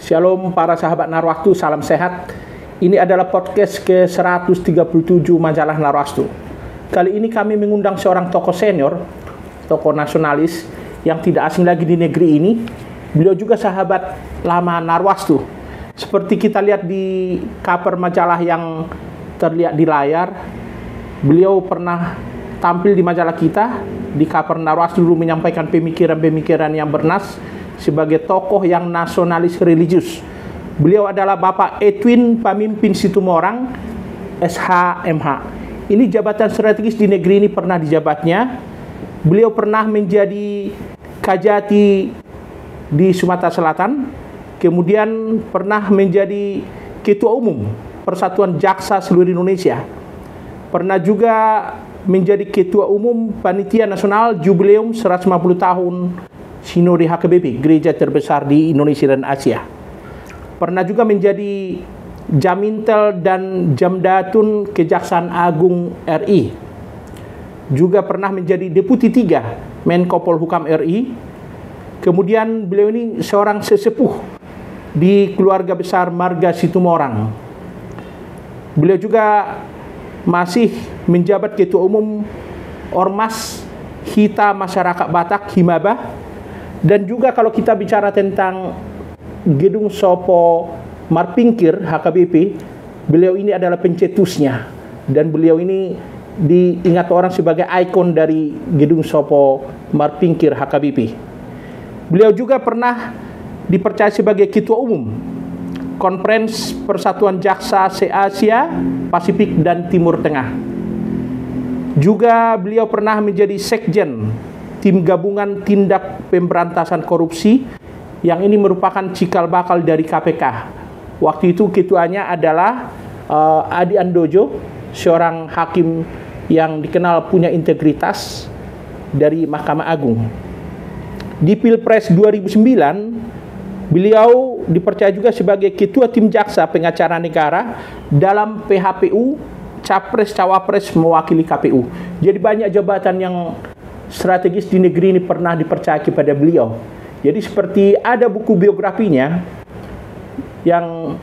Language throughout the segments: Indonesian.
Shalom para sahabat Narwastu, salam sehat. Ini adalah podcast ke-137 majalah Narwastu. Kali ini kami mengundang seorang tokoh senior, tokoh nasionalis yang tidak asing lagi di negeri ini. Beliau juga sahabat lama Narwastu. Seperti kita lihat di cover majalah yang terlihat di layar, beliau pernah tampil di majalah kita, di cover Narwastu dulu menyampaikan pemikiran-pemikiran yang bernas sebagai tokoh yang nasionalis religius. Beliau adalah Bapak Edwin Pamimpin Situmorang, SHMH. Ini jabatan strategis di negeri ini pernah dijabatnya. Beliau pernah menjadi Kajati di Sumatera Selatan, kemudian pernah menjadi Ketua Umum Persatuan Jaksa Seluruh Indonesia. Pernah juga menjadi Ketua Umum Panitia Nasional Jubileum 150 tahun Sinode HKBP, gereja terbesar di Indonesia dan Asia. Pernah juga menjadi Jamintel dan Jamdatun Kejaksaan Agung RI. Juga pernah menjadi Deputi 3 Menko Polhukam RI. Kemudian beliau ini seorang sesepuh di keluarga besar Marga Situmorang. Beliau juga masih menjabat Ketua Umum Ormas Hita Masyarakat Batak Himaba. Dan juga kalau kita bicara tentang Gedung Sopo Marpingkir HKBP, beliau ini adalah pencetusnya. Dan beliau ini diingat orang sebagai ikon dari Gedung Sopo Marpingkir HKBP. Beliau juga pernah dipercaya sebagai Ketua Umum Konferensi Persatuan Jaksa se-Asia, Pasifik, dan Timur Tengah. Juga beliau pernah menjadi Sekjen Tim Gabungan Tindak Pemberantasan Korupsi, yang ini merupakan cikal bakal dari KPK. Waktu itu ketuanya adalah Adi Andojo, seorang hakim yang dikenal punya integritas dari Mahkamah Agung. Di Pilpres 2009, beliau dipercaya juga sebagai Ketua Tim Jaksa Pengacara Negara dalam PHPU, Capres-Cawapres mewakili KPU. Jadi banyak jabatan yang strategis di negeri ini pernah dipercaya kepada beliau. Jadi seperti ada buku biografinya yang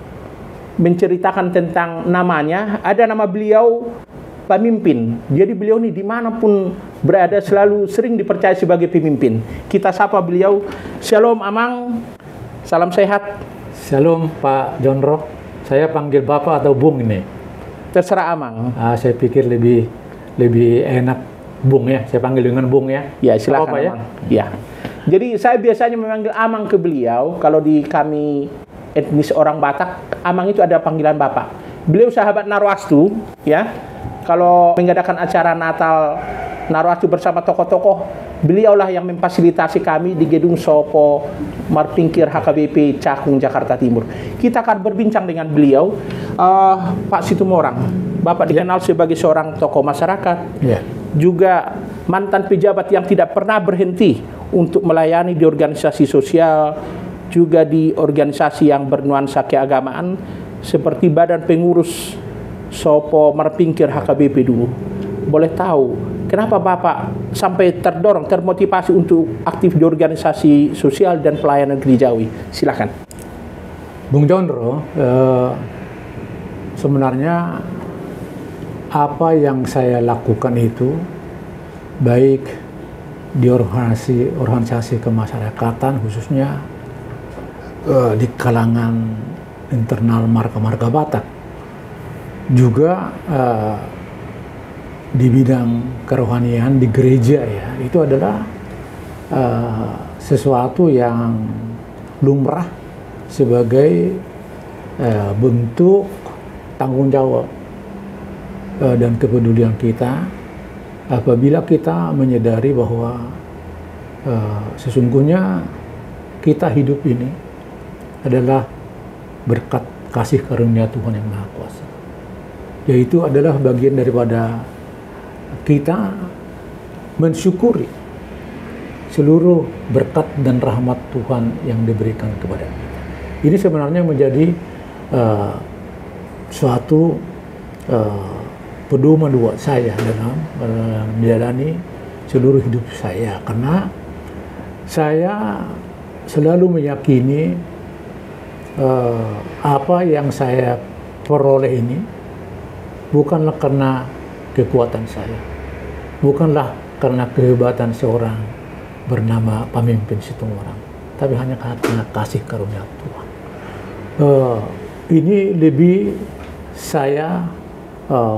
menceritakan tentang namanya, ada nama beliau pemimpin. Jadi beliau ini dimanapun berada selalu sering dipercaya sebagai pemimpin. Kita sapa beliau. Shalom Amang, salam sehat. Shalom Pak Jonro, saya panggil Bapak atau Bung ini? Terserah Amang. Saya pikir lebih enak Bung ya, saya panggil dengan Bung ya. Ya silakan Apa, Amang. Ya. Jadi saya biasanya memanggil Amang ke beliau. Kalau di kami etnis orang Batak, Amang itu ada panggilan Bapak. Beliau sahabat Narwastu, ya. Kalau mengadakan acara Natal Narwastu bersama tokoh-tokoh, beliaulah yang memfasilitasi kami di Gedung Sopo Marpingkir HKBP Cakung, Jakarta Timur. Kita akan berbincang dengan beliau, Pak Situmorang. Bapak dikenal sebagai seorang tokoh masyarakat. Juga mantan pejabat yang tidak pernah berhenti untuk melayani di organisasi sosial, juga di organisasi yang bernuansa keagamaan seperti Badan Pengurus Sopo Marpingkir HKBP dulu. Boleh tahu kenapa Bapak sampai termotivasi untuk aktif di organisasi sosial dan pelayanan gerejawi? Silakan. Bung Jonro, sebenarnya apa yang saya lakukan itu baik di organisasi kemasyarakatan, khususnya di kalangan internal marga-marga Batak, juga di bidang kerohanian di gereja ya, itu adalah sesuatu yang lumrah sebagai bentuk tanggung jawab dan kepedulian kita apabila kita menyadari bahwa sesungguhnya kita hidup ini adalah berkat kasih karunia Tuhan yang Maha Kuasa, yaitu adalah bagian daripada kita mensyukuri seluruh berkat dan rahmat Tuhan yang diberikan kepada kita. Ini sebenarnya menjadi suatu pedoman buat saya dalam menjalani seluruh hidup saya, karena saya selalu meyakini apa yang saya peroleh ini bukanlah karena kekuatan saya, bukanlah karena kehebatan seorang bernama pemimpin Situmorang, tapi hanya karena kasih karunia Tuhan. Ini lebih saya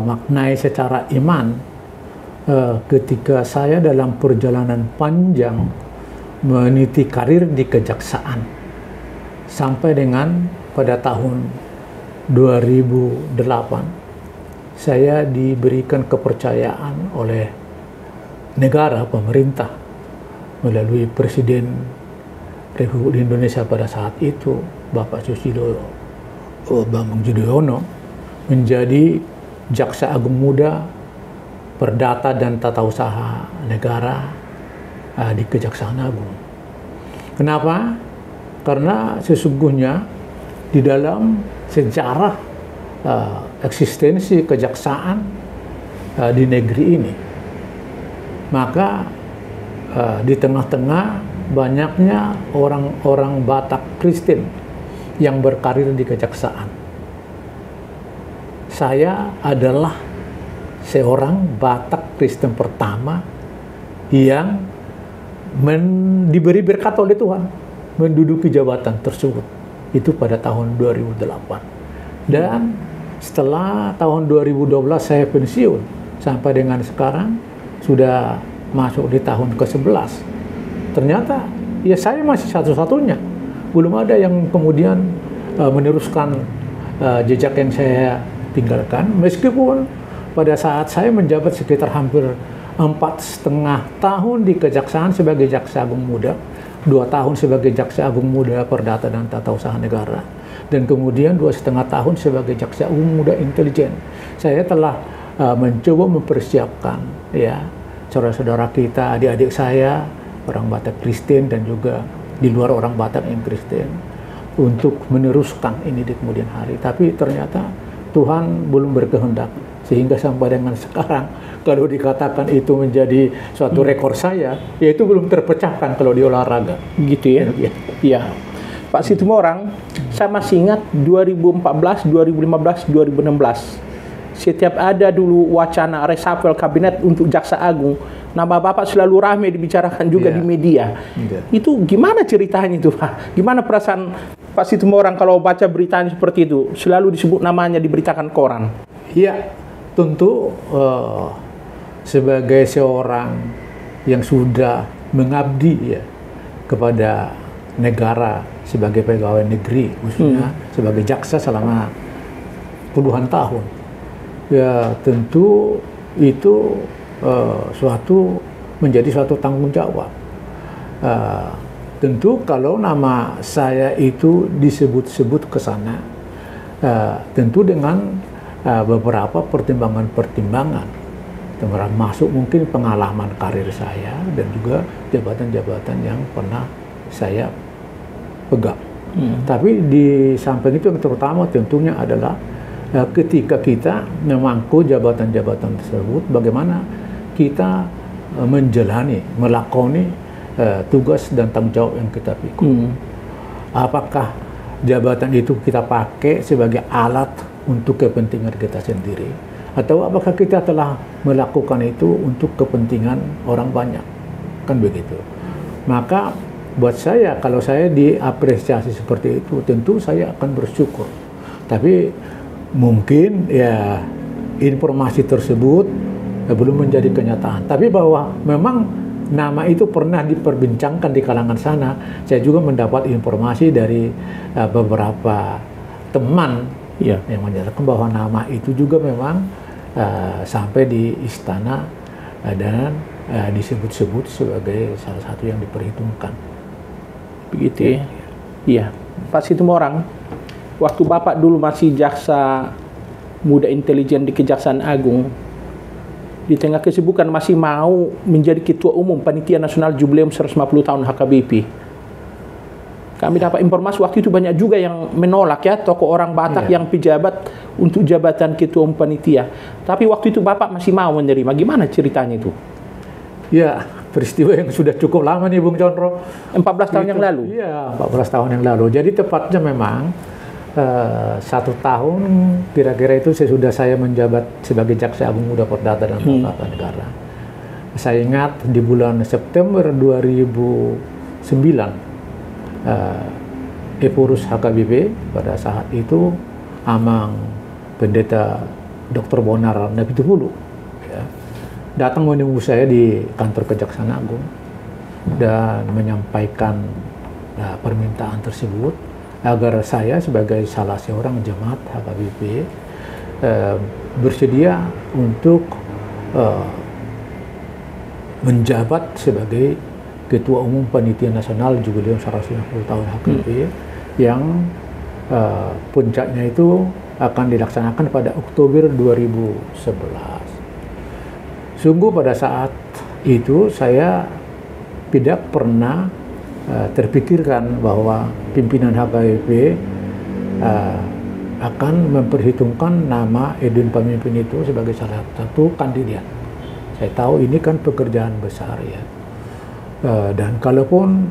maknai secara iman ketika saya dalam perjalanan panjang meniti karir di kejaksaan sampai dengan pada tahun 2008 saya diberikan kepercayaan oleh negara, pemerintah, melalui Presiden Republik Indonesia pada saat itu, Bapak Susilo Bambang Yudhoyono, menjadi Jaksa Agung Muda Perdata dan Tata Usaha Negara di Kejaksaan Agung. Kenapa? Karena sesungguhnya di dalam sejarah eksistensi kejaksaan di negeri ini, maka di tengah-tengah banyaknya orang-orang Batak Kristen yang berkarir di kejaksaan. Saya adalah seorang Batak Kristen pertama yang diberi berkat oleh Tuhan menduduki jabatan tersebut. Itu pada tahun 2008. Dan setelah tahun 2012 saya pensiun sampai dengan sekarang sudah masuk di tahun ke-11. Ternyata ya saya masih satu-satunya. Belum ada yang kemudian meneruskan jejak yang saya tinggalkan, meskipun pada saat saya menjabat sekitar hampir 4,5 tahun di kejaksaan sebagai Jaksa Agung Muda, 2 tahun sebagai Jaksa Agung Muda Perdata dan Tata Usaha Negara, dan kemudian 2,5 tahun sebagai Jaksa Agung Muda Intelijen. Saya telah mencoba mempersiapkan ya saudara-saudara kita, adik-adik saya, orang Batak Kristen dan juga di luar orang Batak yang Kristen, untuk meneruskan ini di kemudian hari. Tapi ternyata Tuhan belum berkehendak, sehingga sampai dengan sekarang kalau dikatakan itu menjadi suatu rekor saya, ya itu belum terpecahkan kalau di olahraga. Gitu ya? Iya. Pak Situmorang, saya masih ingat 2014, 2015, 2016. Setiap ada dulu wacana reshuffle kabinet untuk Jaksa Agung, nama Bapak selalu ramai dibicarakan juga di media. Itu gimana ceritanya itu, Pak? Gimana perasaan Pak Situmorang kalau baca beritanya seperti itu? Selalu disebut namanya, diberitakan koran. Iya, tentu sebagai seorang yang sudah mengabdi ya kepada negara sebagai pegawai negeri, khususnya sebagai jaksa selama puluhan tahun, ya tentu itu menjadi suatu tanggung jawab. Tentu kalau nama saya itu disebut-sebut ke sana, tentu dengan beberapa pertimbangan-pertimbangan, termasuk mungkin pengalaman karir saya dan juga jabatan-jabatan yang pernah saya pegang. Tapi di samping itu yang terutama tentunya adalah ketika kita memangku jabatan-jabatan tersebut, bagaimana kita melakoni tugas dan tanggung jawab yang kita pikul. Apakah jabatan itu kita pakai sebagai alat untuk kepentingan kita sendiri, atau apakah kita telah melakukan itu untuk kepentingan orang banyak, kan begitu. Maka buat saya, kalau saya diapresiasi seperti itu, tentu saya akan bersyukur. Tapi mungkin ya informasi tersebut belum menjadi kenyataan. Tapi bahwa memang nama itu pernah diperbincangkan di kalangan sana, saya juga mendapat informasi dari beberapa teman yang menyatakan bahwa nama itu juga memang sampai di istana dan disebut-sebut sebagai salah satu yang diperhitungkan. Begitu ya? Iya. Pak Situmorang, waktu Bapak dulu masih Jaksa Muda Intelijen di Kejaksaan Agung, di tengah kesibukan masih mau menjadi Ketua Umum Panitia Nasional Jubileum 150 tahun HKBP. Kami dapat informasi waktu itu banyak juga yang menolak ya, tokoh orang Batak yang pejabat untuk jabatan Ketua Umum Panitia. Tapi waktu itu Bapak masih mau menerima. Gimana ceritanya itu? Ya, peristiwa yang sudah cukup lama nih Bung Condro. 14 tahun yang lalu? Iya, 14 tahun yang lalu. Jadi tepatnya memang 1 tahun kira-kira itu sesudah saya menjabat sebagai Jaksa Agung Muda Perdata dan Tata Negara. Saya ingat di bulan September 2009, Eporus HKBP pada saat itu Amang Pendeta Dr. Bonar Napitupulu ya, datang menemui saya di kantor Kejaksaan Agung dan menyampaikan permintaan tersebut agar saya sebagai salah seorang jemaat HKBP bersedia untuk menjabat sebagai Ketua Umum Panitia Nasional Jubileum 150 tahun HKBP yang puncaknya itu akan dilaksanakan pada Oktober 2011. Sungguh pada saat itu saya tidak pernah terpikirkan bahwa pimpinan HKBP akan memperhitungkan nama Edwin Pamimpin itu sebagai salah satu kandidat. Saya tahu ini kan pekerjaan besar ya. Dan kalaupun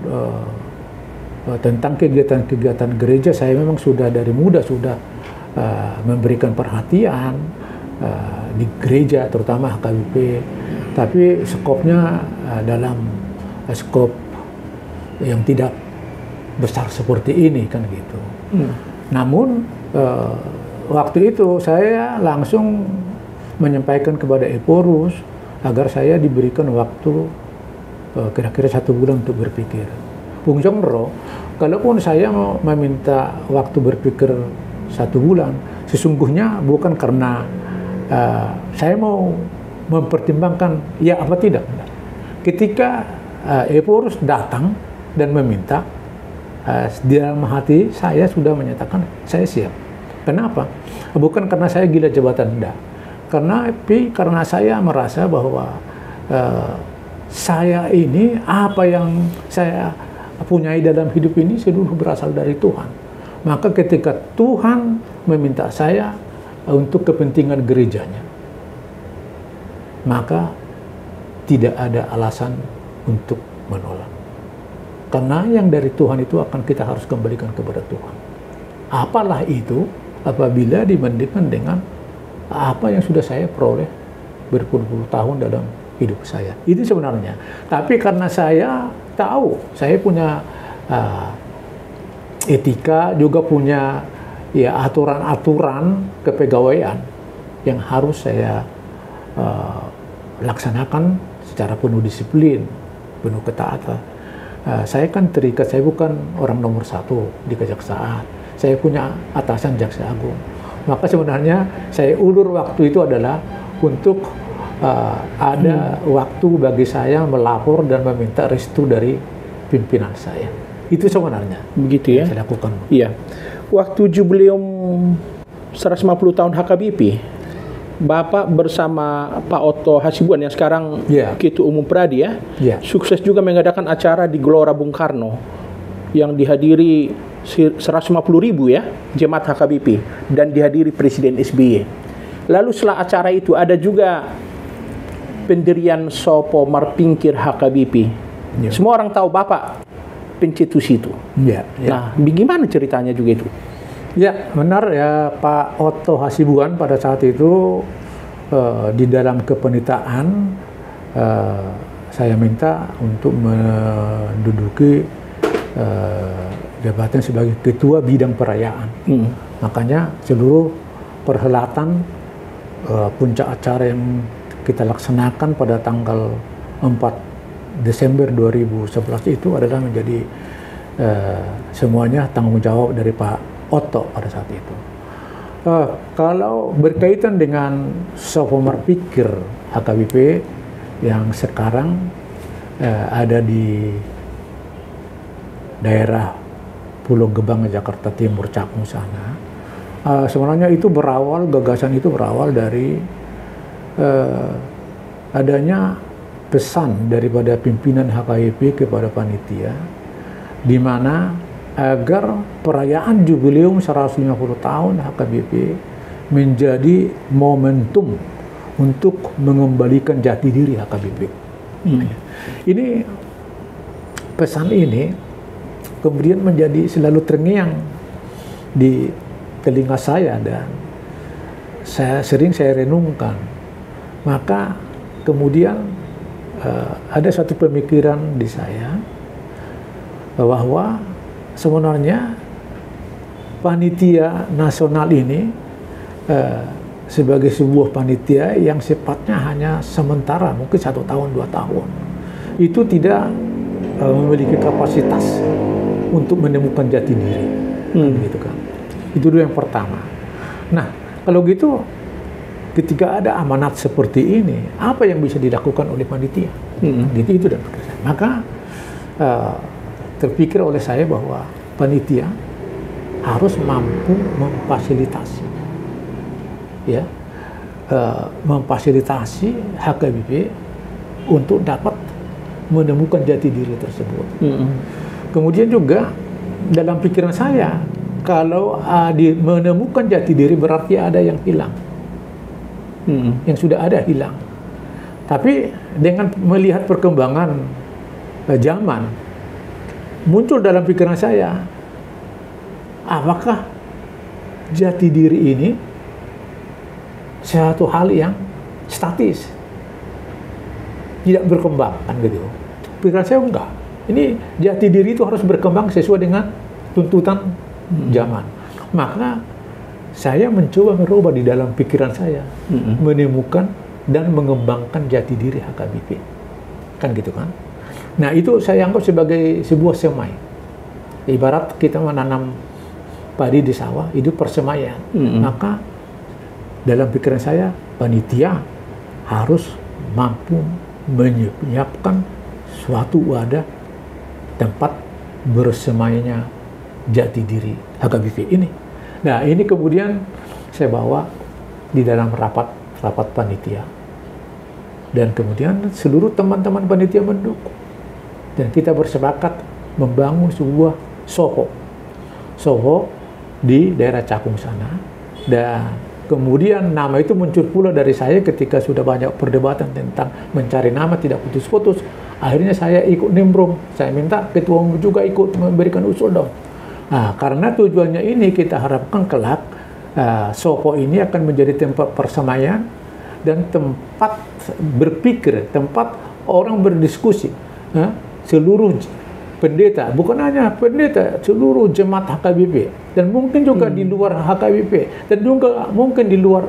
tentang kegiatan-kegiatan gereja, saya memang sudah dari muda sudah memberikan perhatian di gereja, terutama HKBP. Tapi skopnya dalam skop yang tidak besar seperti ini kan gitu. Namun waktu itu saya langsung menyampaikan kepada Eporus agar saya diberikan waktu kira-kira 1 bulan untuk berpikir. Bung Condro, kalaupun saya mau meminta waktu berpikir 1 bulan, sesungguhnya bukan karena saya mau mempertimbangkan ya apa tidak. Ketika Eporus datang dan meminta, di dalam hati saya sudah menyatakan saya siap. Kenapa? Bukan karena saya gila jabatan, enggak. Karena saya merasa bahwa saya ini, apa yang saya punyai dalam hidup ini seluruh berasal dari Tuhan. Maka ketika Tuhan meminta saya untuk kepentingan gerejanya, maka tidak ada alasan untuk menolak. Karena yang dari Tuhan itu akan kita harus kembalikan kepada Tuhan. Apalah itu apabila dibandingkan dengan apa yang sudah saya peroleh berpuluh-puluh tahun dalam hidup saya. Itu sebenarnya. Tapi karena saya tahu, saya punya etika, juga punya ya aturan-aturan kepegawaian yang harus saya laksanakan secara penuh disiplin, penuh ketaatan. Saya kan terikat, saya bukan orang nomor 1 di kejaksaan. Saya punya atasan Jaksa Agung. Maka sebenarnya saya ulur waktu itu adalah untuk ada waktu bagi saya melapor dan meminta restu dari pimpinan saya. Itu sebenarnya. Begitu ya? Saya lakukan. Iya. Waktu jubileum 150 tahun HKBP, Bapak bersama Pak Otto Hasibuan yang sekarang Ketua Umum Pradi ya, sukses juga mengadakan acara di Gelora Bung Karno yang dihadiri 150.000 ya jemaat HKBP dan dihadiri Presiden SBY. Lalu setelah acara itu ada juga pendirian Sopo Marpingkir HKBP. Semua orang tahu Bapak pencetus itu. Nah, bagaimana ceritanya juga itu? Ya, benar ya, Pak Otto Hasibuan pada saat itu di dalam kepanitaan saya minta untuk menduduki jabatan sebagai ketua bidang perayaan. Makanya seluruh perhelatan puncak acara yang kita laksanakan pada tanggal 4 Desember 2011 itu adalah menjadi semuanya tanggung jawab dari Pak Otto pada saat itu. Kalau berkaitan dengan Sopo Marpingkir HKBP yang sekarang ada di daerah Pulau Gebang, Jakarta Timur, Cakung sana, sebenarnya itu gagasan itu berawal dari adanya pesan daripada pimpinan HKBP kepada panitia, di mana agar perayaan jubileum 150 tahun HKBP menjadi momentum untuk mengembalikan jati diri HKBP. Ini pesan ini kemudian menjadi selalu terngiang di telinga saya dan saya renungkan. Maka kemudian ada satu pemikiran di saya bahwa sebenarnya panitia nasional ini sebagai sebuah panitia yang sifatnya hanya sementara, mungkin 1 tahun 2 tahun, itu tidak memiliki kapasitas untuk menemukan jati diri, gitu kan. Itu dulu yang pertama. Nah, kalau gitu, ketika ada amanat seperti ini, apa yang bisa dilakukan oleh panitia? Itu dan maka terpikir oleh saya bahwa panitia harus mampu memfasilitasi, ya, memfasilitasi HKBP untuk dapat menemukan jati diri tersebut. Kemudian juga dalam pikiran saya, kalau menemukan jati diri berarti ada yang hilang. Yang sudah ada hilang. Tapi dengan melihat perkembangan zaman, muncul dalam pikiran saya, apakah jati diri ini suatu hal yang statis, tidak berkembang, kan gitu. Pikiran saya enggak. Ini jati diri itu harus berkembang sesuai dengan tuntutan zaman. Maka saya mencoba merubah di dalam pikiran saya, menemukan dan mengembangkan jati diri HKBP, kan gitu kan. Nah, itu saya anggap sebagai sebuah semai. Ibarat kita menanam padi di sawah, itu persemaian. Maka dalam pikiran saya, panitia harus mampu menyiapkan suatu wadah tempat bersemainya jati diri HKBP ini. Nah, ini kemudian saya bawa di dalam rapat panitia, dan kemudian seluruh teman-teman panitia mendukung, dan kita bersepakat membangun sebuah Soho di daerah Cakung sana. Dan kemudian nama itu muncul pula dari saya ketika sudah banyak perdebatan tentang mencari nama tidak putus-putus. Akhirnya saya ikut nimbrung, saya minta ketua umum juga ikut memberikan usul dong. Nah, karena tujuannya ini kita harapkan kelak Soho ini akan menjadi tempat persemaian dan tempat berpikir, tempat orang berdiskusi. Seluruh pendeta, bukan hanya pendeta, seluruh jemaat HKBP, dan mungkin juga di luar HKBP, dan juga mungkin di luar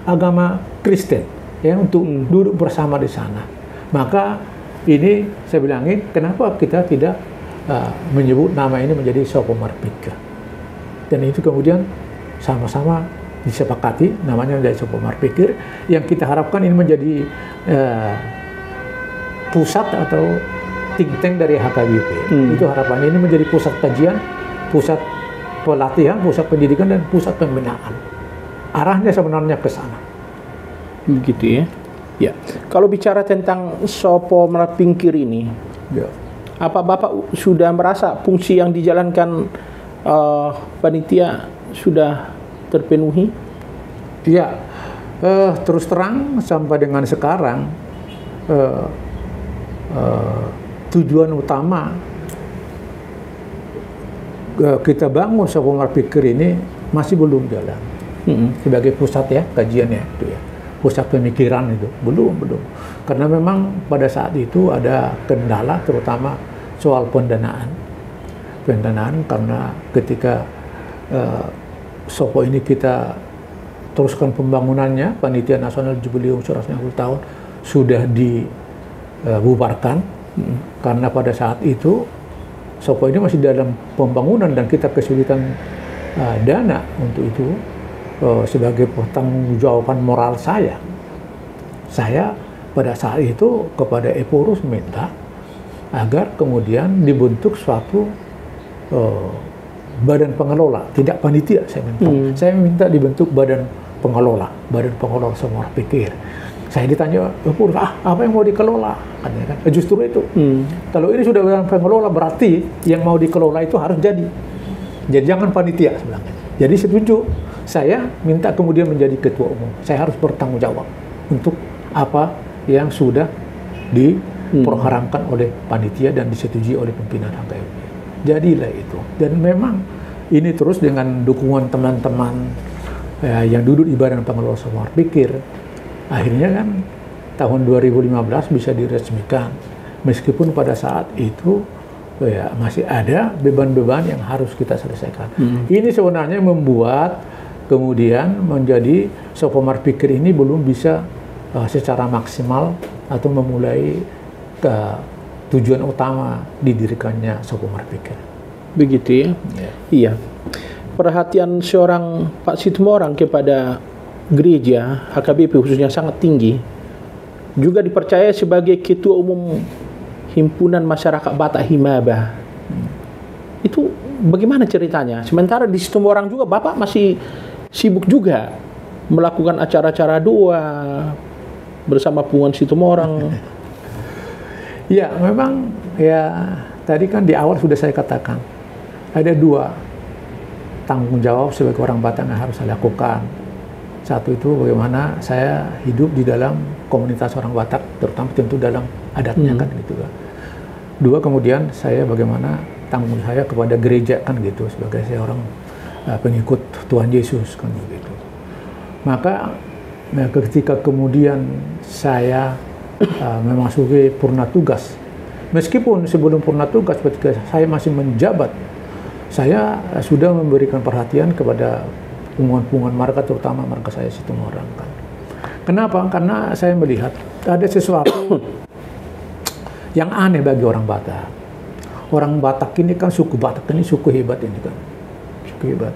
agama Kristen, ya, untuk duduk bersama di sana. Maka ini saya bilangin, kenapa kita tidak menyebut nama ini menjadi Soho Marpikir, dan itu kemudian sama-sama disepakati namanya menjadi Soho Marpikir, yang kita harapkan ini menjadi pusat atau think tank dari HKBP. Itu harapannya ini menjadi pusat kajian, pusat pelatihan, pusat pendidikan, dan pusat pembinaan. Arahnya sebenarnya ke sana. Begitu ya. Ya. Kalau bicara tentang Soho Marpikir ini, ya, apa Bapak sudah merasa fungsi yang dijalankan panitia sudah terpenuhi? Ya, terus terang sampai dengan sekarang tujuan utama kita bangun Soho Marpikir ini masih belum jalan. Sebagai pusat, ya, kajiannya itu, ya, pusat pemikiran itu belum. Karena memang pada saat itu ada kendala, terutama soal pendanaan, karena ketika Soho ini kita teruskan pembangunannya, Panitia Nasional Jubileum 150 tahun sudah dibubarkan, karena pada saat itu Soho ini masih dalam pembangunan dan kita kesulitan dana untuk itu. Sebagai pertanggungjawaban moral saya pada saat itu kepada Eporus minta agar kemudian dibentuk suatu badan pengelola, tidak panitia. Saya minta dibentuk badan pengelola Soho Marpikir. Saya ditanya, apa yang mau dikelola? Kan, justru itu. Kalau ini sudah badan pengelola, berarti yang mau dikelola itu harus jadi jangan panitia sebenarnya. Jadi setuju. Saya minta kemudian menjadi ketua umum. Saya harus bertanggung jawab untuk apa yang sudah diprogrammkan oleh panitia dan disetujui oleh pimpinan HKMP. Jadilah itu. Dan memang ini terus dengan dukungan teman-teman yang duduk di Badan Pengelola Sopomar Pikir, akhirnya kan tahun 2015 bisa diresmikan. Meskipun pada saat itu masih ada beban-beban yang harus kita selesaikan. Ini sebenarnya membuat kemudian menjadi Sopomar Pikir ini belum bisa secara maksimal atau memulai ke tujuan utama didirikannya Sopomar Pikir. Begitu ya? Iya. Perhatian seorang Pak Situmorang kepada gereja HKBP khususnya sangat tinggi. Juga dipercaya sebagai Ketua Umum Himpunan Masyarakat Batak Himaba. Itu bagaimana ceritanya? Sementara di Situmorang juga Bapak masih sibuk juga melakukan acara-acara doa bersama Punguan Situmorang. Ya, memang ya tadi kan di awal sudah saya katakan ada dua tanggung jawab sebagai orang Batak yang harus saya lakukan. Satu itu bagaimana saya hidup di dalam komunitas orang Batak, terutama tentu dalam adatnya kan gitu kan. Dua, kemudian saya bagaimana tanggung saya kepada gereja kan gitu sebagai seorang pengikut Tuhan Yesus kan begitu. Maka ketika kemudian saya memasuki purna tugas, meskipun sebelum purna tugas ketika saya masih menjabat, saya sudah memberikan perhatian kepada punguan-punguan marga, terutama marga saya Situmorang kan. Kenapa? Karena saya melihat ada sesuatu yang aneh bagi orang Batak. Orang Batak ini kan suku Batak ini suku hebat ini kan, suku hebat.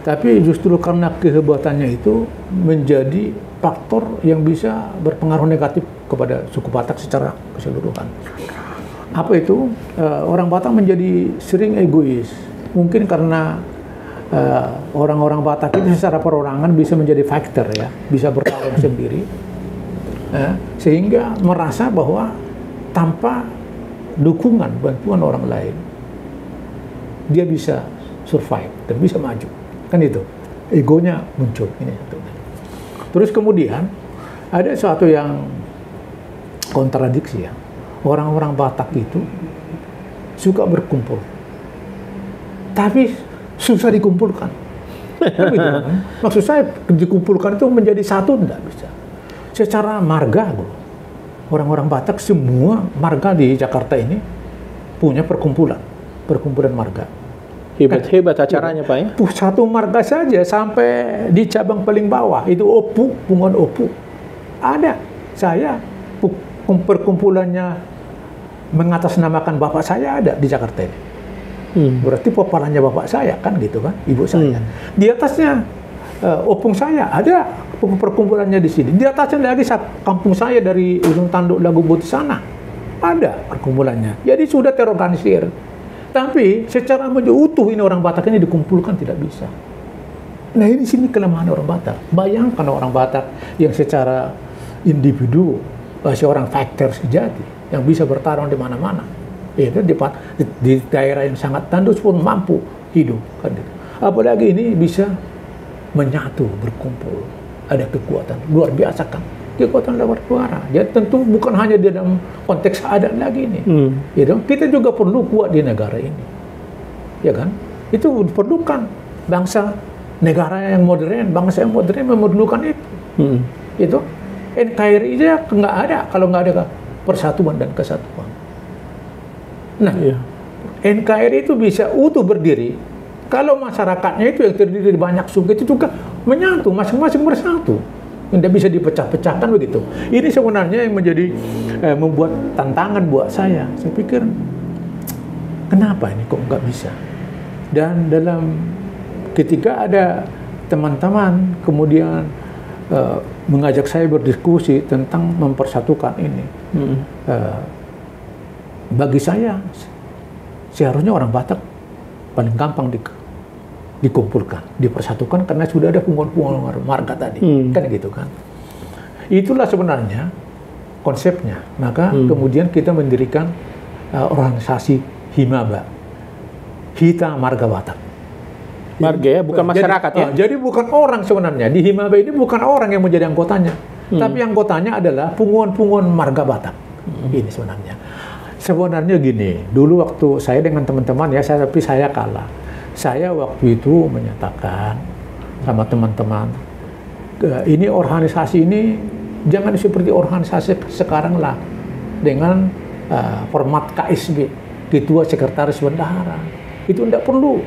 Tapi justru karena kehebatannya itu menjadi faktor yang bisa berpengaruh negatif kepada suku Batak secara keseluruhan. Apa itu? Orang Batak menjadi sering egois. Mungkin karena orang-orang Batak itu secara perorangan bisa menjadi fighter ya, bisa bertarung sendiri, sehingga merasa bahwa tanpa dukungan, bantuan orang lain, dia bisa survive dan bisa maju. Kan itu, egonya muncul. Ini satu. Terus kemudian ada sesuatu yang kontradiksi ya. Orang-orang Batak itu suka berkumpul, tapi susah dikumpulkan. Maksud saya dikumpulkan itu menjadi satu tidak bisa. Secara marga, orang-orang Batak semua marga di Jakarta ini punya perkumpulan marga. Hebat-hebat acaranya Pak ya. Satu marga saja sampai di cabang paling bawah itu Opu, Punguan Opu. Ada. Saya perkumpulannya mengatasnamakan bapak saya ada di Jakarta ini. Berarti popalannya bapak saya kan gitu kan, ibu saya. Di atasnya opung saya ada perkumpulannya di sini. Di atasnya lagi kampung saya dari Ujung Tanduk Lagu Buti sana ada perkumpulannya. Jadi sudah terorganisir. Tapi secara utuh ini orang Batak ini dikumpulkan tidak bisa. Nah ini sini kelemahan orang Batak. Bayangkan orang Batak yang secara individu seorang fighter sejati yang bisa bertarung di mana-mana. Itu di daerah yang sangat tandus pun mampu hidup kan. Apalagi ini bisa menyatu, berkumpul. Ada kekuatan luar biasa kan. Kekuatan luar suara. Jadi tentu bukan hanya di dalam konteks adat lagi ini. Gitu. Kita juga perlu kuat di negara ini. Ya kan? Itu diperlukan bangsa negara yang modern, bangsa yang modern memerlukan itu. Itu NKRI aja nggak ada kalau nggak ada persatuan dan kesatuan. Nah, NKRI itu bisa utuh berdiri kalau masyarakatnya itu yang terdiri dari banyak suku itu juga menyatu, masing-masing bersatu. Tidak bisa dipecah-pecahkan begitu. Ini sebenarnya yang menjadi membuat tantangan buat saya. Saya pikir, kenapa ini kok nggak bisa? Dan ketika ada teman-teman kemudian mengajak saya berdiskusi tentang mempersatukan ini. Bagi saya, seharusnya orang Batak paling gampang dikumpulkan, dipersatukan karena sudah ada punguan-punguan marga tadi, kan gitu kan. Itulah sebenarnya konsepnya. Maka kemudian kita mendirikan organisasi Himaba, Hita Marga Batak. Marga ya, bukan masyarakat jadi, ya. Jadi bukan orang sebenarnya. Di Himaba ini bukan orang yang menjadi anggotanya. Tapi anggotanya adalah punguan-punguan marga Batak. Ini sebenarnya. Sebenarnya gini, dulu waktu saya dengan teman-teman ya, tapi saya kalah. Saya waktu itu menyatakan sama teman-teman, ini organisasi ini jangan seperti organisasi sekarang lah, dengan format KSB, ketua sekretaris bendahara. Itu tidak perlu,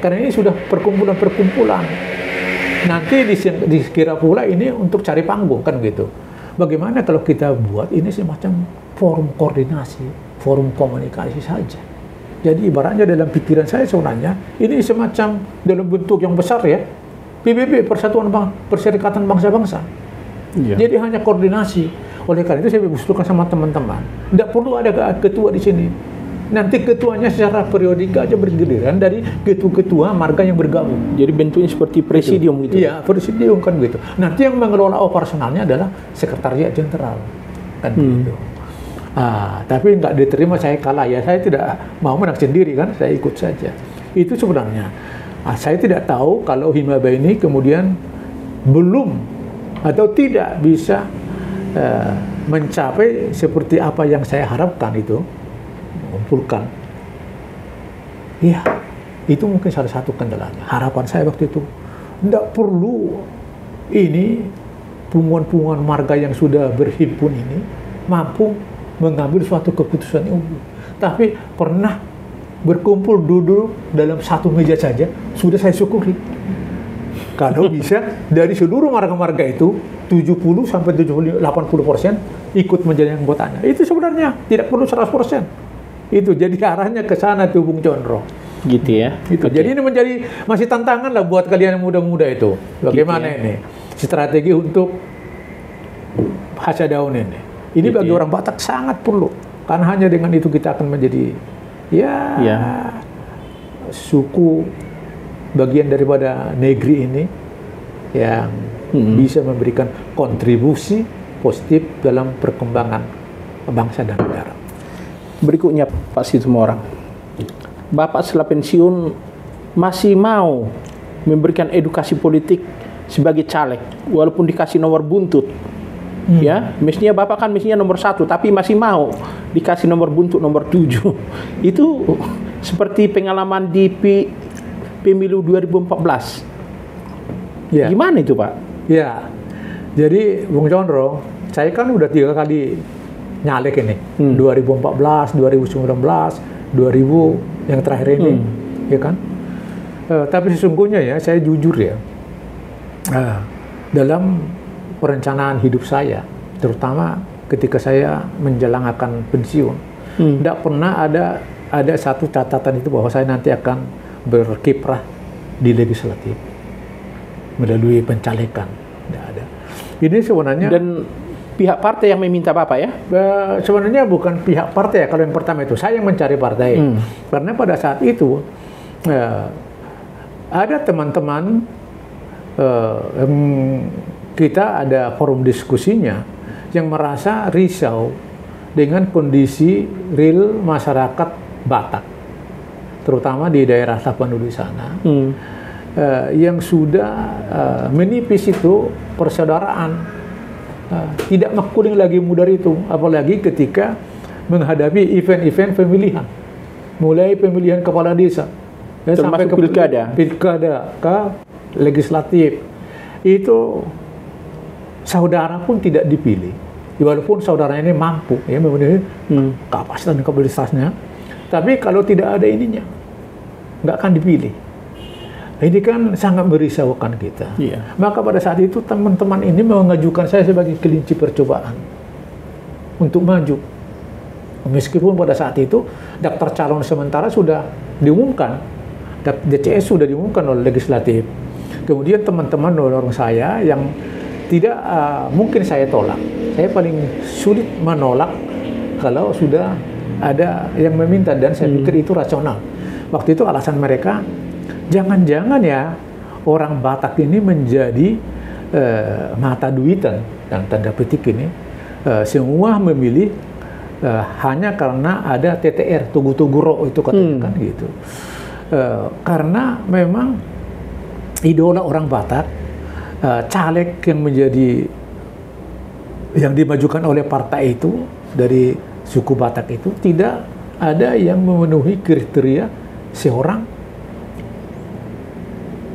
karena ini sudah perkumpulan-perkumpulan. Nanti dikira pula ini untuk cari panggung, kan gitu. Bagaimana kalau kita buat ini semacam forum koordinasi, forum komunikasi saja. Jadi ibaratnya dalam pikiran saya sebenarnya ini semacam dalam bentuk yang besar ya, PBB, Perserikatan Bangsa-Bangsa. Iya. Jadi hanya koordinasi. Oleh karena itu saya usulkan sama teman-teman, tidak perlu ada ketua di sini. Nanti ketuanya secara periodik aja bergiliran dari ketua-ketua marga yang bergabung. Jadi bentuknya seperti presidium gitu. Iya, presidium kan gitu. Nanti yang mengelola operasionalnya adalah sekretariat jenderal kan gitu. Tapi nggak diterima, saya kalah ya. Saya tidak mau menang sendiri kan, saya ikut saja. Itu sebenarnya. Saya tidak tahu kalau Himaba ini kemudian belum atau tidak bisa mencapai seperti apa yang saya harapkan itu, mengumpulkan. Ya, itu mungkin salah satu kendalanya. Harapan saya waktu itu, tidak perlu ini punguan-punguan marga yang sudah berhimpun ini mampu mengambil suatu keputusan umum. Tapi pernah berkumpul duduk dalam satu meja saja, sudah saya syukuri. Kalau bisa dari seluruh marga-marga itu 70 sampai 80% ikut menjadi anggotanya. Itu sebenarnya tidak perlu 100%. Itu jadi arahnya ke sana tuh Bung Condro. Gitu ya. Gitu. Okay. Jadi ini menjadi masih tantangan lah buat kalian yang muda-muda itu. Bagaimana gitu ya. ini strategi untuk Hasadaun ini. Ini gitu bagi ya. orang Batak sangat perlu. Karena hanya dengan itu kita akan menjadi suku bagian daripada negeri ini yang bisa memberikan kontribusi positif dalam perkembangan bangsa dan negara. Berikutnya Pak Situmorang, Bapak setelah pensiun masih mau memberikan edukasi politik sebagai caleg walaupun dikasih nomor buntut. Ya, mestinya Bapak kan mestinya nomor 1, tapi masih mau dikasih nomor buntut nomor 7. Itu seperti pengalaman di pemilu 2014. Ya. Gimana itu Pak? Ya, jadi Bung Condro, saya kan udah 3 kali nyalek ini, 2014, 2019, 2000 yang terakhir ini, ya kan? Tapi sesungguhnya ya, saya jujur ya, dalam perencanaan hidup saya, terutama ketika saya menjelang akan pensiun, tidak pernah ada satu catatan itu bahwa saya nanti akan berkiprah di legislatif melalui pencalekan. Tidak ada. Ini sebenarnya Dan pihak partai yang meminta Bapak ya? Sebenarnya bukan pihak partai ya. Kalau yang pertama itu saya yang mencari partai, karena pada saat itu ada teman-teman kita ada forum diskusinya yang merasa risau dengan kondisi real masyarakat Batak, terutama di daerah Tapanuli sana, yang sudah menipis itu persaudaraan, tidak makuling lagi mudah itu, apalagi ketika menghadapi event-event pemilihan, mulai pemilihan kepala desa, sampai ke pilkada, ke legislatif, itu saudara pun tidak dipilih, walaupun saudaranya ini mampu ya memenuhi kapasitas dan kapabilitasnya, tapi kalau tidak ada ininya nggak akan dipilih. Ini kan sangat merisaukan kita. Iya. Maka pada saat itu teman-teman ini mengajukan saya sebagai kelinci percobaan untuk maju, meskipun pada saat itu daftar calon sementara sudah diumumkan, DCS sudah diumumkan oleh legislatif. Kemudian teman-teman dorong saya yang tidak mungkin saya tolak. Saya paling sulit menolak kalau sudah ada yang meminta, dan saya pikir itu rasional. Waktu itu alasan mereka, jangan-jangan ya orang Batak ini menjadi mata duitan, dan tanda petik ini semua memilih hanya karena ada TTR, Tugu-Tugu Ro itu katanya kan gitu. Karena memang idola orang Batak, caleg yang menjadi yang dimajukan oleh partai itu dari suku Batak itu tidak ada yang memenuhi kriteria seorang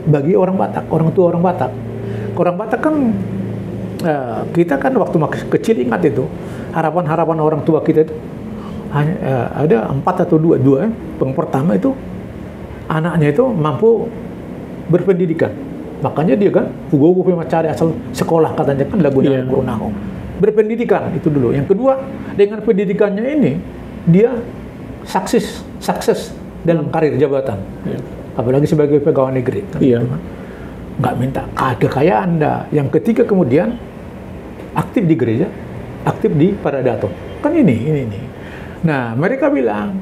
bagi orang Batak, orang tua orang Batak. Orang Batak kan kita kan waktu masih kecil ingat itu harapan-harapan orang tua kita itu hanya ada 4 atau 2. Yang pertama itu anaknya itu mampu berpendidikan. Makanya dia kan Pugogo Pemacari asal sekolah katanya kan lagunya Guru Naho. Berpendidikan itu dulu. Yang kedua, dengan pendidikannya ini dia sukses dalam karir jabatan. Apalagi sebagai pegawai negeri. Kan, gitu kan. Nggak minta kekayaan dah. Yang ketiga kemudian aktif di gereja, aktif di Paradato. Kan ini. Nah, mereka bilang,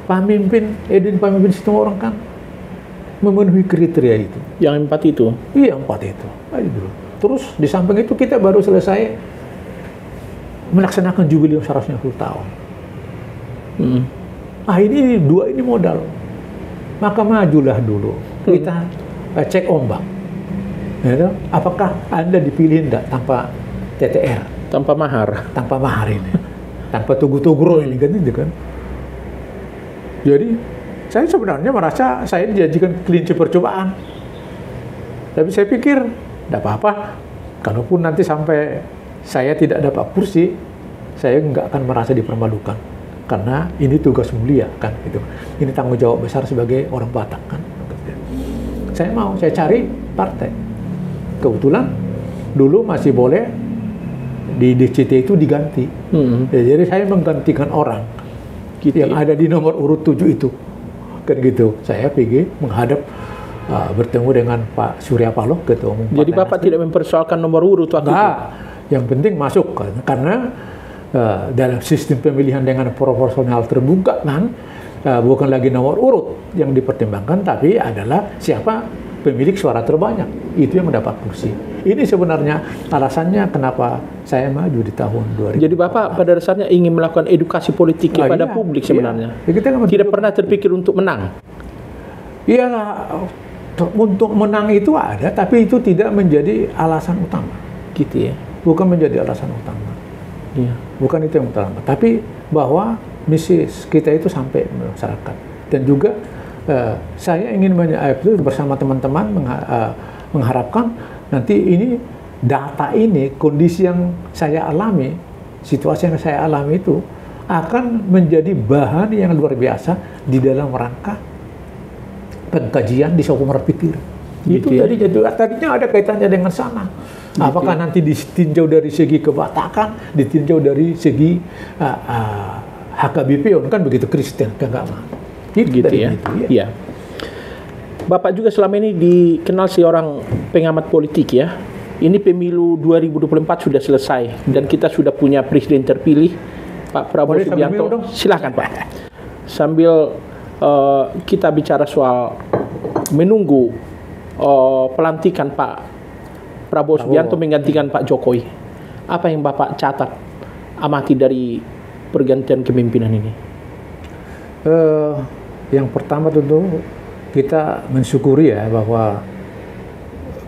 pemimpin semua orang kan memenuhi kriteria itu. Yang 4 itu? Iya, 4 itu. Ayo. Terus di samping itu kita baru selesai melaksanakan jubileum 150 tahun. Ini 2 ini modal. Maka majulah dulu. Kita cek ombak. Ya, apakah Anda dipilih enggak tanpa TTR? Tanpa mahar? Tanpa mahar ini. Tanpa tugu-tugro ini kan itu kan. Jadi saya sebenarnya merasa saya dijadikan kelinci percobaan. Tapi saya pikir tidak apa-apa. Kalaupun nanti sampai saya tidak dapat kursi, saya nggak akan merasa dipermalukan. Karena ini tugas mulia kan gitu. Ini tanggung jawab besar sebagai orang Batak kan. Saya cari partai. Kebetulan dulu masih boleh di DCT itu diganti. Jadi saya menggantikan orang gitu, yang ada di nomor urut 7 itu. Kan gitu. Saya pergi menghadap bertemu dengan Pak Surya Paloh, Ketua Umum. Jadi Bapak tidak mempersoalkan nomor urut waktu itu? Yang penting masuk karena dalam sistem pemilihan dengan proporsional terbuka kan bukan lagi nomor urut yang dipertimbangkan, tapi adalah siapa pemilik suara terbanyak, itu yang mendapat kursi. Ini sebenarnya alasannya kenapa saya maju di tahun 2000. Jadi Bapak pada dasarnya ingin melakukan edukasi politik kepada publik sebenarnya. Kita tidak pernah terpikir untuk menang. Iya, untuk menang itu ada, tapi itu tidak menjadi alasan utama. Gitu ya. Bukan menjadi alasan utama. Iya. Bukan itu yang utama, tapi bahwa misi kita itu sampai masyarakat. Dan juga saya ingin bersama teman-teman mengharapkan nanti ini data ini, kondisi yang saya alami, situasi yang saya alami itu akan menjadi bahan yang luar biasa di dalam rangka pengkajian di Sopo Merpikir. Itu ya? Tadinya ada kaitannya dengan sana. Apakah nanti ditinjau dari segi kebatakan, ditinjau dari segi HKBP, kan begitu, Kristen keagamaan. Gitu ya. Iya. Bapak juga selama ini dikenal seorang pengamat politik ya. Ini pemilu 2024 sudah selesai dan kita sudah punya presiden terpilih, Pak Prabowo Subianto. Silakan Pak. Sambil kita bicara soal menunggu pelantikan Pak Prabowo Subianto menggantikan Pak Jokowi. Apa yang Bapak catat, amati dari pergantian kepemimpinan ini? Yang pertama tentu kita mensyukuri ya bahwa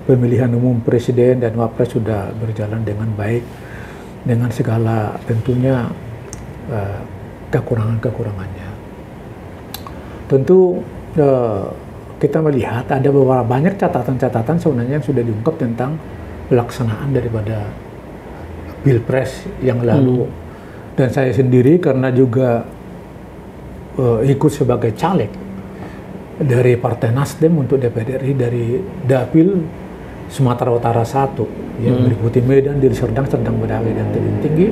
pemilihan umum presiden dan wapres sudah berjalan dengan baik, dengan segala tentunya kekurangan-kekurangannya. Tentu kita melihat ada beberapa banyak catatan-catatan sebenarnya yang sudah diungkap tentang pelaksanaan daripada Pilpres yang lalu. Dan saya sendiri karena juga ikut sebagai caleg dari Partai Nasdem untuk DPD RI dari Dapil Sumatera Utara 1 yang meliputi Medan, Deli Serdang, Bedawi, dan Tebing Tinggi,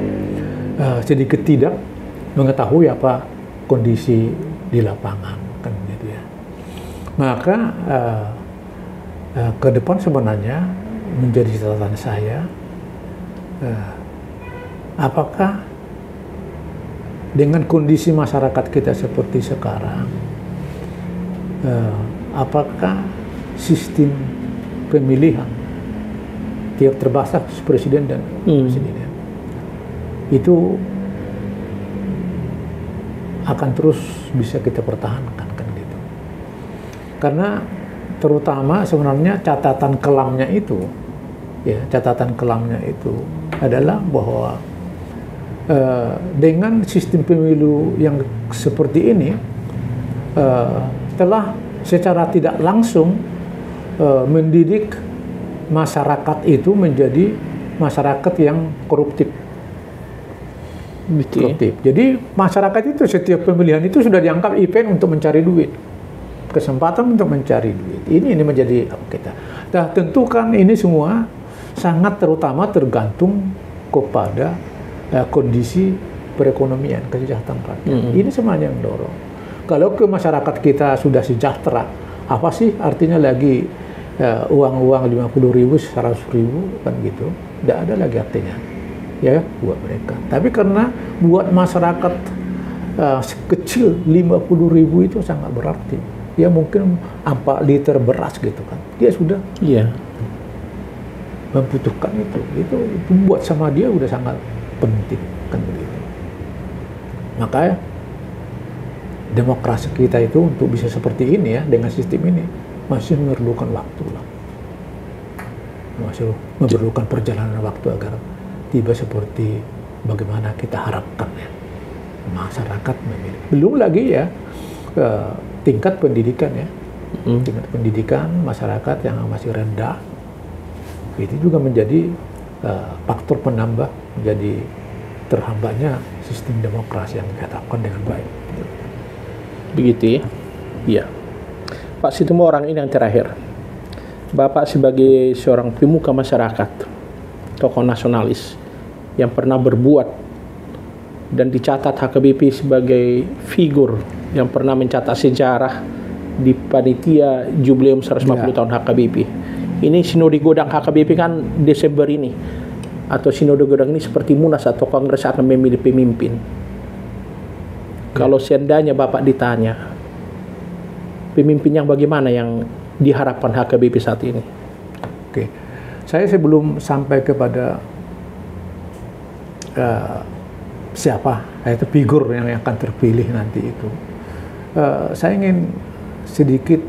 sedikit tidak mengetahui apa kondisi di lapangan kan gitu ya. Maka ke depan sebenarnya menjadi catatan saya, apakah dengan kondisi masyarakat kita seperti sekarang, apakah sistem pemilihan tiap terbatas presiden dan presiden itu akan terus bisa kita pertahankan kan gitu. Karena terutama sebenarnya catatan kelamnya itu ya, catatan kelamnya itu adalah bahwa dengan sistem pemilu yang seperti ini telah secara tidak langsung mendidik masyarakat itu menjadi masyarakat yang koruptif. Koruptif. Jadi masyarakat itu setiap pemilihan itu sudah dianggap event untuk mencari duit, kesempatan untuk mencari duit. Ini menjadi kita. Nah, tentu kan ini semua sangat terutama tergantung kepada kondisi perekonomian, kesejahteraan rakyat. Ini semuanya yang dorong. Kalau ke masyarakat kita sudah sejahtera, apa sih artinya lagi uang-uang 50.000, 100.000 kan gitu? Tidak ada lagi artinya, ya buat mereka. Tapi karena buat masyarakat sekecil 50.000 itu sangat berarti. Ya mungkin 4 liter beras gitu kan, dia sudah membutuhkan itu buat sama dia udah sangat penting kan begitu. Makanya demokrasi kita itu untuk bisa seperti ini ya, dengan sistem ini masih memerlukan waktu lah, masih memerlukan perjalanan waktu agar tiba seperti bagaimana kita harapkan ya, masyarakat memilih. Belum lagi ya tingkat pendidikan ya, tingkat pendidikan masyarakat yang masih rendah itu juga menjadi faktor penambah menjadi terhambatnya sistem demokrasi yang diharapkan dengan baik. Begitu ya? Iya. Pak Situmorang, ini yang terakhir. Bapak sebagai seorang pemuka masyarakat, tokoh nasionalis yang pernah berbuat dan dicatat HKBP sebagai figur yang pernah mencatat sejarah di panitia jubileum 150 tahun HKBP. Ini Sinode Godang HKBP kan Desember ini, atau Sinode Godang ini seperti Munas atau Kongres akan memilih pemimpin. Kalau seandainya Bapak ditanya, pemimpin yang bagaimana yang diharapkan HKBP saat ini? Oke, saya sebelum sampai kepada siapa itu figur yang akan terpilih nanti itu, saya ingin sedikit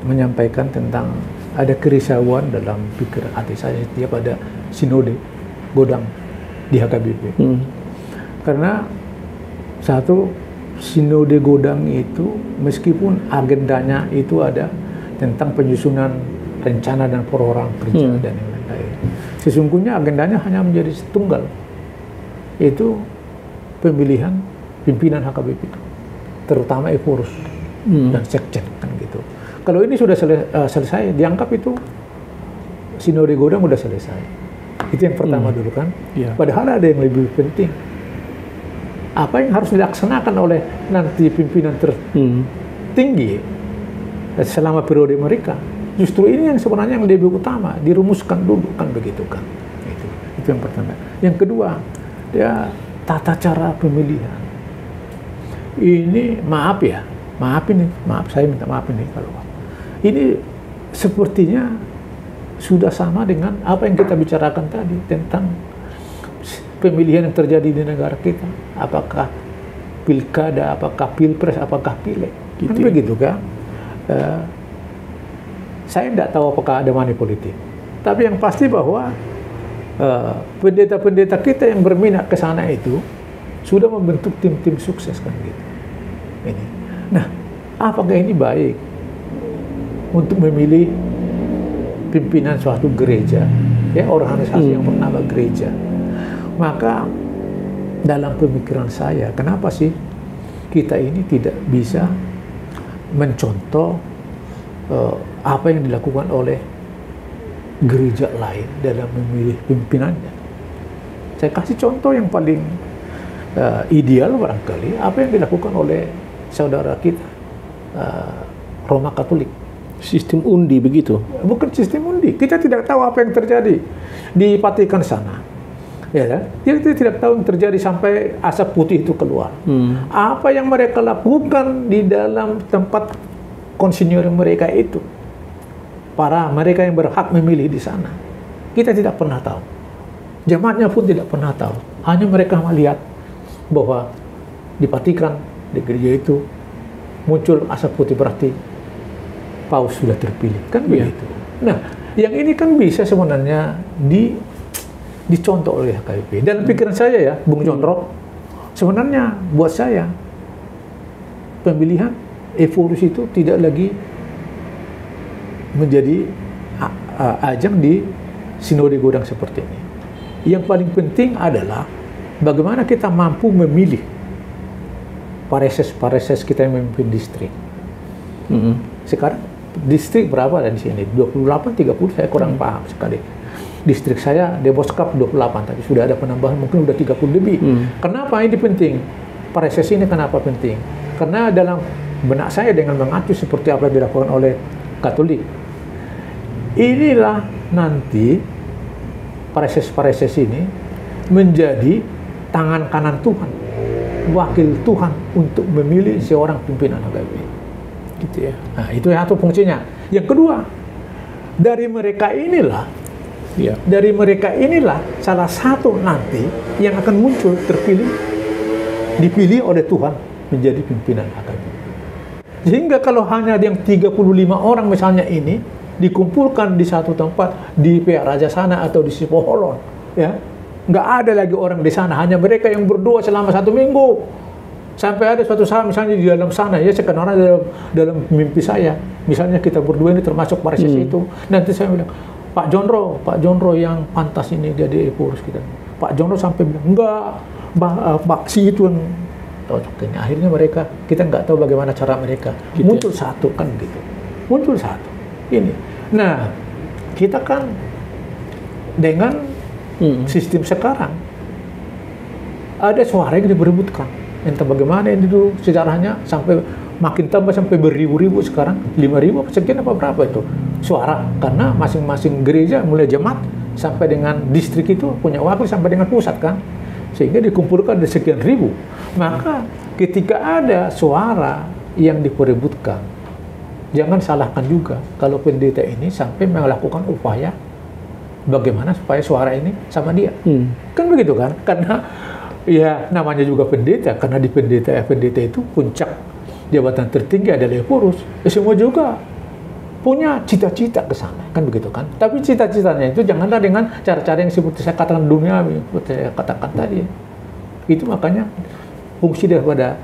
menyampaikan tentang ada kerisauan dalam pikir hati saya setiap ada Sinode Godang di HKBP. Karena satu, Sinode Godang itu meskipun agendanya itu ada tentang penyusunan rencana dan program kerja dan lain-lain, sesungguhnya agendanya hanya menjadi tunggal, itu pemilihan pimpinan HKBP, terutama Evorus dan Sekjen kan gitu. Kalau ini sudah selesai, dianggap itu Sinode Godang sudah selesai. Itu yang pertama dulu kan. Padahal ada yang lebih penting. Apa yang harus dilaksanakan oleh nanti pimpinan tertinggi selama periode mereka. Justru ini yang sebenarnya yang lebih utama, dirumuskan dulu kan begitu kan. Itu yang pertama. Yang kedua, ya tata cara pemilihan. Ini maaf saya minta maaf ini kalau ini sepertinya sudah sama dengan apa yang kita bicarakan tadi tentang pemilihan yang terjadi di negara kita. Apakah pilkada, apakah pilpres, apakah pileg. Gitu. Kan begitu kan? Saya tidak tahu apakah ada money politik. Tapi yang pasti bahwa pendeta-pendeta kita yang berminat ke sana itu sudah membentuk tim-tim sukses kan gitu. Ini. Nah, apakah ini baik untuk memilih pimpinan suatu gereja, ya organisasi yang bernama gereja? Maka dalam pemikiran saya, kenapa sih kita ini tidak bisa mencontoh apa yang dilakukan oleh gereja lain dalam memilih pimpinannya? Saya kasih contoh yang paling ideal barangkali, apa yang dilakukan oleh saudara kita Roma Katolik. Sistem undi begitu? Bukan sistem undi. Kita tidak tahu apa yang terjadi di Vatikan sana. Ya, kita tidak tahu yang terjadi sampai asap putih itu keluar. Apa yang mereka lakukan di dalam tempat konsinyur mereka itu, para mereka yang berhak memilih di sana, kita tidak pernah tahu. Jemaatnya pun tidak pernah tahu. Hanya mereka melihat bahwa di Vatikan, di gereja itu muncul asap putih, berarti Paus sudah terpilih, kan begitu. Nah, Yang ini kan bisa sebenarnya dicontoh oleh HKBP. Dalam pikiran saya ya, Bung Condro, sebenarnya buat saya pemilihan Eforus itu tidak lagi menjadi ajang di Sinode Godang seperti ini. Yang paling penting adalah bagaimana kita mampu memilih pareses kita yang memimpin distrik. Sekarang distrik berapa ada di sini? 28, 30, saya kurang paham sekali. Distrik saya Deboskap 28, tapi sudah ada penambahan mungkin udah 30 lebih. Kenapa ini penting? Pareses ini kenapa penting? Karena dalam benak saya dengan mengacu seperti apa yang dilakukan oleh Katolik, inilah nanti pareses ini menjadi tangan kanan Tuhan, wakil Tuhan untuk memilih seorang pimpinan HKBP. Gitu ya. Nah, itu satu fungsinya. Yang kedua, dari mereka inilah salah satu nanti yang akan muncul dipilih oleh Tuhan menjadi pimpinan HKBP. Sehingga kalau hanya yang 35 orang misalnya ini dikumpulkan di satu tempat di Pia Raja sana atau di Sipoholon, ya, nggak ada lagi orang di sana, hanya mereka yang berdoa selama 1 minggu. Sampai ada suatu saat misalnya di dalam sana, ya sekarang dalam mimpi saya, misalnya kita berdua ini termasuk pareses itu, nanti saya bilang, Pak Jonro yang pantas ini jadi Eforus kita. Pak Jonro sampai bilang, enggak, Baksi itu yang cocok. Akhirnya kita nggak tahu bagaimana cara mereka. Gitu. Muncul satu kan gitu. Muncul satu. Ini. Nah, kita kan dengan sistem sekarang ada suara yang diperebutkan. Entah bagaimana ini dulu sejarahnya sampai makin tambah sampai beribu-ribu sekarang, 5.000 sekian apa berapa itu suara, karena masing-masing gereja mulai jemaat sampai dengan distrik itu punya wakil sampai dengan pusat kan, sehingga dikumpulkan dari sekian ribu. Maka ketika ada suara yang diperebutkan, jangan salahkan juga kalau pendeta ini sampai melakukan upaya bagaimana supaya suara ini sama dia. Kan begitu kan? Karena ya namanya juga pendeta, karena di pendeta itu puncak jabatan tertinggi adalah Eforus. Ya semua juga punya cita-cita ke sana, kan begitu kan? Tapi cita-citanya itu janganlah dengan cara-cara yang seperti saya katakan duniawi, seperti saya katakan tadi. Itu makanya fungsi daripada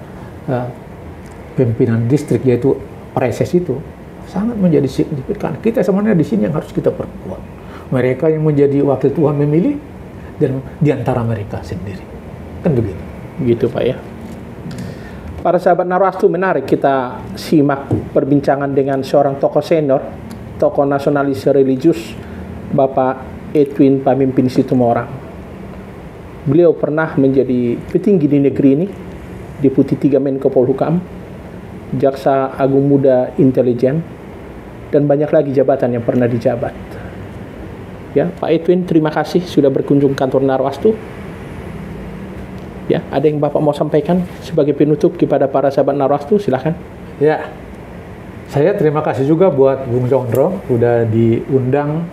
pimpinan distrik yaitu pareses itu sangat menjadi signifikan. Kita sebenarnya di sini yang harus kita perkuat. Mereka yang menjadi wakil Tuhan memilih dan diantara mereka sendiri. Kan begitu. Begitu Pak ya. Para sahabat Narwastu, menarik kita simak perbincangan dengan seorang tokoh senior, tokoh nasionalis religius, Bapak Edwin Pamimpin Situmorang. Beliau pernah menjadi petinggi di negeri ini, Deputi 3 Menko Polhukam, Jaksa Agung Muda Intelijen, dan banyak lagi jabatan yang pernah dijabat. Ya, Pak Edwin, terima kasih sudah berkunjung kantor Narwastu. Ya, ada yang Bapak mau sampaikan sebagai penutup kepada para sahabat Narwastu, silakan. Ya, saya terima kasih juga buat Bung Condro sudah diundang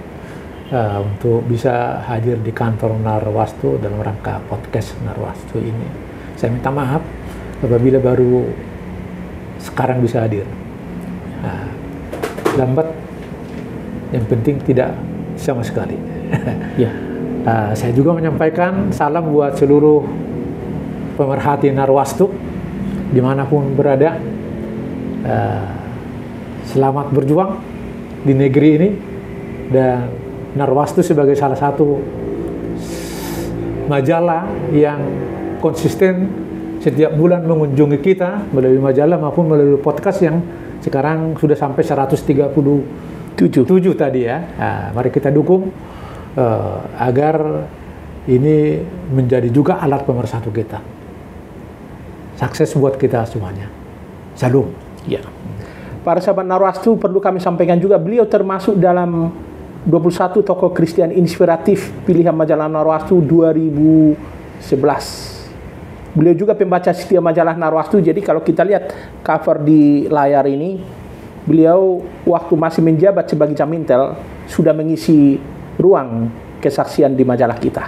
untuk bisa hadir di kantor Narwastu dalam rangka podcast Narwastu ini. Saya minta maaf apabila baru sekarang bisa hadir. Lambat, yang penting tidak sama sekali. Ya. Saya juga menyampaikan salam buat seluruh pemerhati Narwastu dimanapun berada. Selamat berjuang di negeri ini, dan Narwastu sebagai salah satu majalah yang konsisten setiap bulan mengunjungi kita melalui majalah maupun melalui podcast yang sekarang sudah sampai 137 tadi ya. Mari kita dukung agar ini menjadi juga alat pemersatu kita. Sukses buat kita semuanya. Salam. Ya. Para sahabat Narwastu, perlu kami sampaikan juga, beliau termasuk dalam 21 tokoh Kristen inspiratif pilihan majalah Narwastu 2011. Beliau juga pembaca setia majalah Narwastu. Jadi kalau kita lihat cover di layar ini, beliau waktu masih menjabat sebagai Jamintel sudah mengisi ruang kesaksian di majalah kita.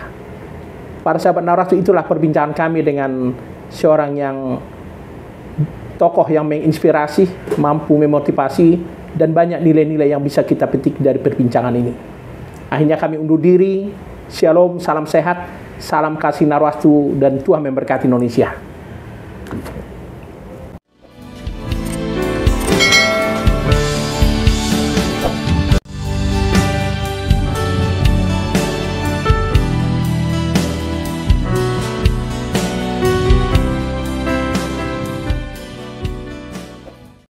Para sahabat Narwastu, itulah perbincangan kami dengan seorang yang tokoh yang menginspirasi, mampu memotivasi dan banyak nilai-nilai yang bisa kita petik dari perbincangan ini. Akhirnya kami undur diri. Shalom, salam sehat, salam kasih Narwastu, dan Tuhan memberkati Indonesia.